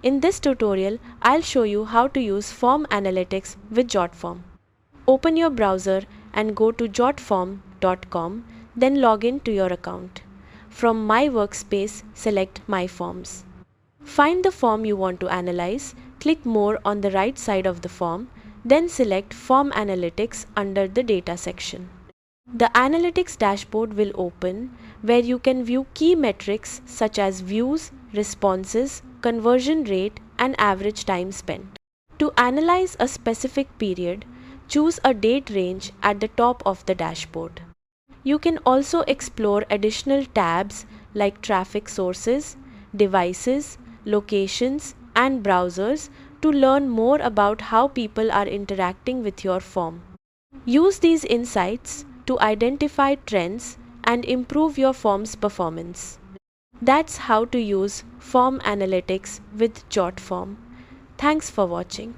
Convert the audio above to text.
In this tutorial, I'll show you how to use form analytics with Jotform. Open your browser and go to jotform.com, then log in to your account. From My Workspace, select My Forms. Find the form you want to analyze, click More on the right side of the form, then select Form Analytics under the Data section. The Analytics dashboard will open, where you can view key metrics such as views, responses, conversion rate, and average time spent. To analyze a specific period, choose a date range at the top of the dashboard. You can also explore additional tabs like traffic sources, devices, locations, and browsers to learn more about how people are interacting with your form. Use these insights to identify trends and improve your form's performance. That's how to use form analytics with Jotform. Thanks for watching.